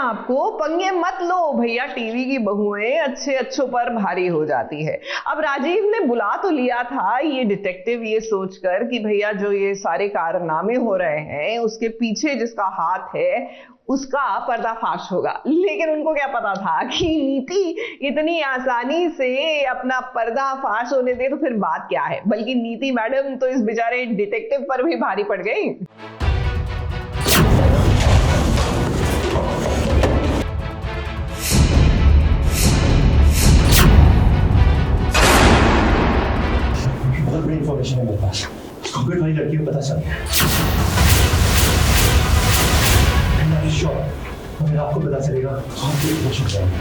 आपको, पंगे मत लो भैया, टीवी की बहुएं अच्छे अच्छों पर भारी हो जाती है। अब राजीव ने बुला तो लिया था ये डिटेक्टिव ये सोचकर कि भैया जो ये सारे कारनामे हो रहे हैं उसके पीछे जिसका हाथ है उसका पर्दाफाश होगा, लेकिन उनको क्या पता था कि नीति इतनी आसानी से अपना पर्दाफाश होने दे तो फिर बात क्या है। बल्कि नीति मैडम तो इस बेचारे डिटेक्टिव पर भी भारी पड़ गई। बहुत बड़ी इंफॉर्मेशन है मेरे पास। घूंघट वाली लड़की को पता चल गया। श्योर अगर आपको पता चलेगा तो आप पूरी कोशिश करेंगे।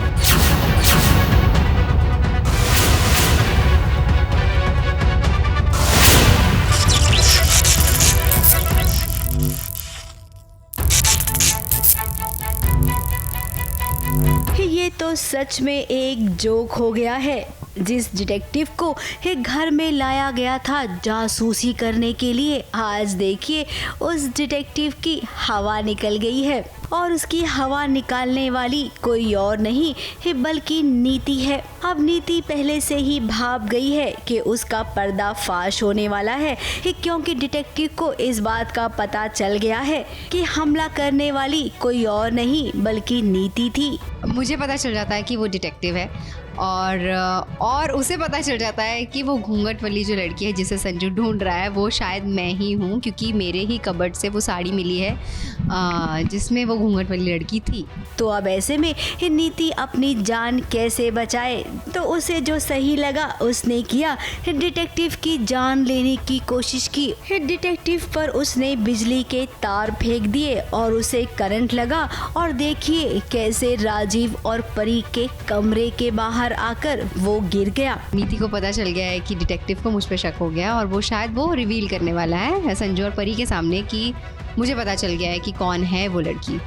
ये तो सच में एक जोक हो गया है। जिस डिटेक्टिव को एक घर में लाया गया था जासूसी करने के लिए, आज देखिए उस डिटेक्टिव की हवा निकल गई है और उसकी हवा निकालने वाली कोई और नहीं है बल्कि नीति है। अब नीति पहले से ही भाप गई है कि उसका पर्दाफाश होने वाला है, क्योंकि डिटेक्टिव को इस बात का पता चल गया है कि हमला करने वाली कोई और नहीं बल्कि नीति थी। मुझे पता चल जाता है कि वो डिटेक्टिव है और उसे पता चल जाता है कि वो घूंघट वाली जो लड़की है जिसे संजू ढूंढ रहा है वो शायद मैं ही हूँ, क्योंकि मेरे ही कबर्ड से वो साड़ी मिली है जिसमें वो घूंघट वाली लड़की थी। तो अब ऐसे में नीति अपनी जान कैसे बचाए, तो उसे जो सही लगा उसने किया। डिटेक्टिव की जान लेने की कोशिश की। डिटेक्टिव पर उसने बिजली के तार फेंक दिए और उसे करंट लगा और देखिए कैसे राजीव और परी के कमरे के बाहर आकर वो गिर गया। नीति को पता चल गया है कि डिटेक्टिव को मुझ पे शक हो गया और वो शायद वो रिवील करने वाला है संजू और परी के सामने कि मुझे पता चल गया है कि कौन है वो लड़की।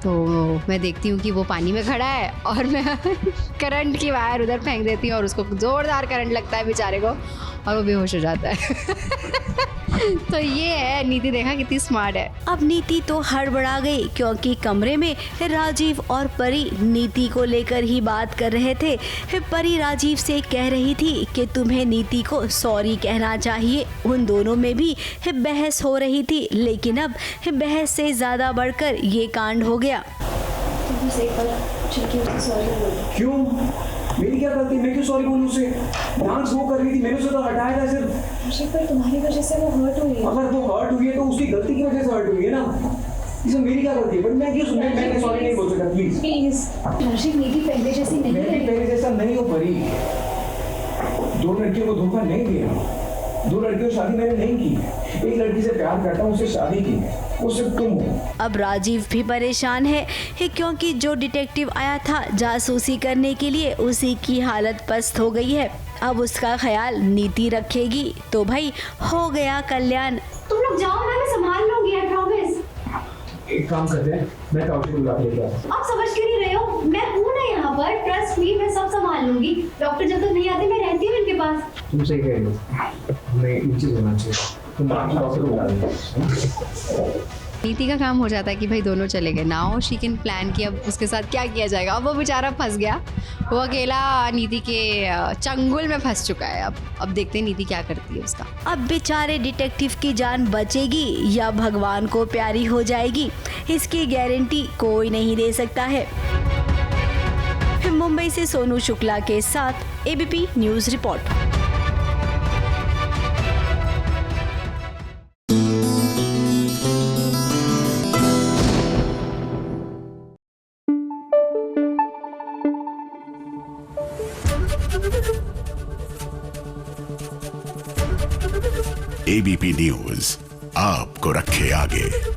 तो मैं देखती हूँ कि वो पानी में खड़ा है और मैं करंट की वायर उधर फेंक देती हूँ और उसको जोरदार करंट लगता है बेचारे को और वो बेहोश हो जाता है। तो ये है नीति, देखा कितनी स्मार्ट है। अब नीति तो हड़बड़ा गई क्योंकि कमरे में राजीव और परी नीति को लेकर ही बात कर रहे थे। परी राजीव से कह रही थी कि तुम्हें नीति को सॉरी कहना चाहिए। उन दोनों में भी बहस हो रही थी, लेकिन अब बहस से ज्यादा बढ़कर ये कांड हो गया। क्यों? मेरी क्या गलती? मैं क्यों सॉरी बोलूं उसे? डांस वो कर रही थी, मैंने उसे तो हटाया था सिर्फ। हर्षित पर तुम्हारी वजह से वो हर्ट हुई है। अगर वो हर्ट हुई है तो उसकी गलती की वजह से हर्ट हुई है ना। इसमें मेरी क्या गलती है? बट मैं क्यों सुन मैं सॉरी नहीं बोल सकता प्लीज। हर्षित नीति पहले जैसी नहीं है। मैं पहले जैसा नहीं हो परी। दो लड़कियों को धोखा नहीं दिया, दो लड़कियों से शादी मैंने नहीं की। एक लड़की से प्यार करता हूँ, उससे शादी की, वो सिर्फ तुम हो। अब राजीव भी परेशान है क्योंकि जो डिटेक्टिव आया था जासूसी करने के लिए उसी की हालत पस्त हो गई है। अब उसका ख्याल नीति रखेगी तो भाई हो गया कल्याण। तुम लोग जाओ ना, मैं संभाल लूंगी, आई प्रॉमिस। एक काम करते हैं, मैं काउंटर बुला के लेके आता हूं। आप समझ क्यों नहीं रहे हो? मैं हूँ ना यहाँ पर, ट्रस्ट मी, मैं सब संभाल लूंगी। डॉक्टर जब तक नहीं आते मैं रहती हूँ इनके पास। तुम सही कह रही हो, हमें नीचे होना चाहिए। तुम बाकी डॉक्टर को बुला लेना। नीति का काम हो जाता है कि भाई दोनों चले गए, नाउ शी कैन प्लान कि अब उसके साथ क्या किया जाएगा। अब वो बेचारा फंस गया, वो अकेला नीति के चंगुल में फंस चुका है। अब देखते हैं नीति क्या करती है उसका। अब बेचारे डिटेक्टिव की जान बचेगी या भगवान को प्यारी हो जाएगी, इसकी गारंटी कोई नहीं दे सकता है। मुंबई से सोनू शुक्ला के साथ ABP news report. ABP news आपको रखे आगे।